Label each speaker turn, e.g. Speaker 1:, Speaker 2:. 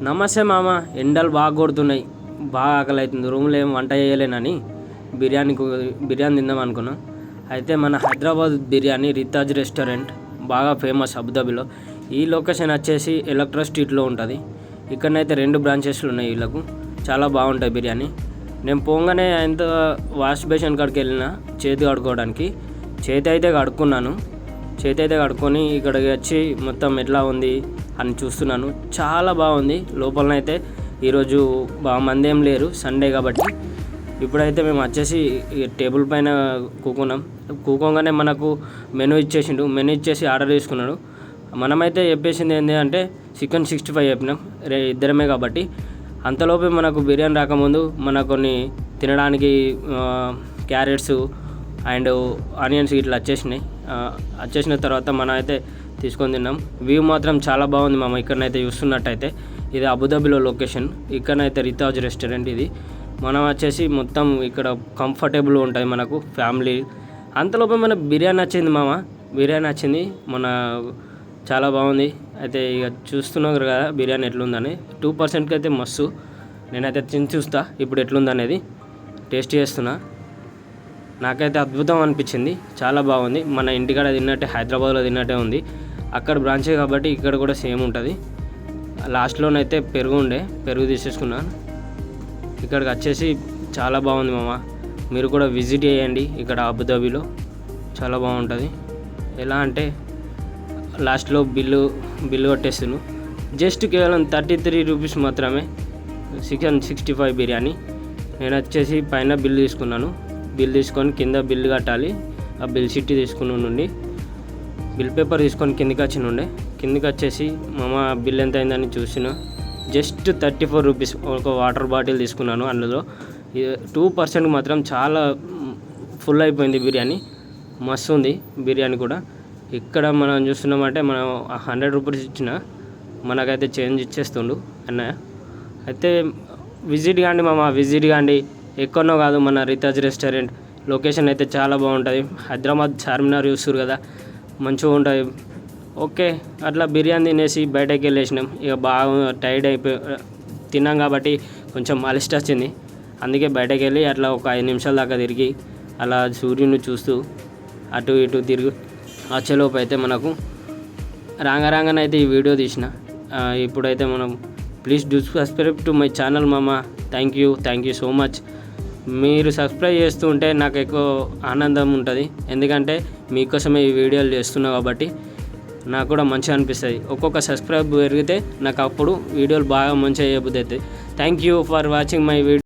Speaker 1: నమస్తే మామ. ఎండలు బాగా కొడుతున్నాయి, బాగా ఆకలి అవుతుంది. రూమ్లో ఏం వంట చేయలేనని బిర్యానీ తిందాం అనుకున్నాం. అయితే మన హైదరాబాద్ బిర్యానీ రితాజ్ రెస్టారెంట్ బాగా ఫేమస్ అబుదాబిలో. ఈ లొకేషన్ వచ్చేసి ఎలక్ట్రా స్ట్రీట్లో ఉంటుంది. ఇక్కడనైతే 2 బ్రాంచెస్లు ఉన్నాయి. వీళ్ళకు చాలా బాగుంటాయి బిర్యానీ. నేను పోగానే ఎంత వాష్ బేసిన్ కాడికి వెళ్ళిన చేతి కడుక్కోవడానికి, చేతి అయితే కడుక్కొని ఇక్కడికి వచ్చి మొత్తం ఎట్లా ఉంది అని చూస్తున్నాను. చాలా బాగుంది. లోపలనైతే ఈరోజు బాగా మంది ఏం లేరు, సండే కాబట్టి. ఇప్పుడైతే మేము వచ్చేసి టేబుల్ పైన కూకోగానే మనకు మెనూ ఇచ్చేసి ఆర్డర్ తీసుకున్నాడు. మనమైతే చెప్పేసింది ఏంటి అంటే చికెన్ 65 చెప్పినాం, ఇద్దరమే కాబట్టి. అంతలోపే మనకు బిర్యానీ రాకముందు మనకు కొన్ని తినడానికి క్యారెట్స్ అండ్ ఆనియన్స్ ఇట్లా వచ్చేసిన తర్వాత మనం అయితే తీసుకొని తిన్నాం. వ్యూ మాత్రం చాలా బాగుంది మామ. ఇక్కడనైతే చూస్తున్నట్టయితే ఇది అబుదాబిలో లొకేషన్. ఇక్కడనైతే రితాజ్ రెస్టారెంట్ ఇది. మనం వచ్చేసి మొత్తం ఇక్కడ కంఫర్టబుల్ ఉంటుంది మనకు ఫ్యామిలీ. అంతలోపే మన బిర్యానీ వచ్చింది మన చాలా బాగుంది. అయితే ఇక చూస్తున్నారు కదా బిర్యానీ ఎట్లుందని. 2%కి అయితే మస్తు. నేనైతే తిని చూస్తా ఇప్పుడు ఎట్లుందనేది, టేస్ట్ చేస్తున్నా. నాకైతే అద్భుతం అనిపించింది, చాలా బాగుంది. మన ఇంటికాడ తిన్నట్టే, హైదరాబాద్లో తిన్నట్టే ఉంది. అక్కడ బ్రాంచే కాబట్టి ఇక్కడ కూడా సేమ్ ఉంటుంది. లాస్ట్లోనైతే పెరుగు తీసేసుకున్నాను. ఇక్కడికి వచ్చేసి చాలా బాగుంది మామ. మీరు కూడా విజిట్ చేయండి ఇక్కడ అబుదాబిలో, చాలా బాగుంటుంది. ఎలా అంటే లాస్ట్లో బిల్లు కొట్టేస్తాను. జస్ట్ కేవలం 33 రూపీస్ మాత్రమే చికెన్ 65 బిర్యానీ. నేను వచ్చేసి పైన బిల్లు తీసుకొని కింద బిల్లు కట్టాలి. ఆ బిల్ షీట్ తీసుకుని నుండి బిల్ పేపర్ తీసుకొని కిందికి వచ్చేసి మామ బిల్ ఎంత అయిందని చూసిన. Just 34 rupees. ఒక వాటర్ బాటిల్ తీసుకున్నాను. అందులో 2% మాత్రం చాలా ఫుల్ అయిపోయింది బిర్యానీ. మస్తు ఉంది బిర్యానీ కూడా. ఇక్కడ మనం చూస్తున్నామంటే మనం 100 రూపీస్ ఇచ్చిన మనకైతే చేంజ్ ఇచ్చేస్తుండు అన్నయ్య. అయితే విజిట్ కాండి ఎక్కడనో కాదు, మన రితాజ్ రెస్టారెంట్. లొకేషన్ అయితే చాలా బాగుంటుంది. హైదరాబాద్ చార్మినార్ చూస్తారు కదా, మంచిగా ఉంటుంది. ఓకే, అట్లా బిర్యానీ తినేసి బయటకు వెళ్ళేసినాం. ఇక బాగా టైర్డ్ తిన్నాం కాబట్టి కొంచెం అలిస్ట్ వచ్చింది. అందుకే బయటకు వెళ్ళి అట్లా ఒక 5 నిమిషాల దాకా తిరిగి అలా సూర్యుని చూస్తూ అటు ఇటు తిరిగి వచ్చేలోపు అయితే మనకు రాగానైతే ఈ వీడియో తీసిన. ఇప్పుడైతే మనం please do subscribe to my channel మామ. Thank you so much. మీరు సబ్స్క్రైబ్ చేస్తూ ఉంటే నాకు ఎక్కువ ఆనందం ఉంటుంది. ఎందుకంటే మీకోసమే ఈ వీడియోలు చేస్తున్నా కాబట్టి నాకు కూడా మంచిగా అనిపిస్తుంది. ఒక్కొక్క సబ్స్క్రైబ్ పెరిగితే నాకు అప్పుడు వీడియోలు బాగా మంచిగా చేయబుద్ధి అవుతాయి. Thank you for watching my video.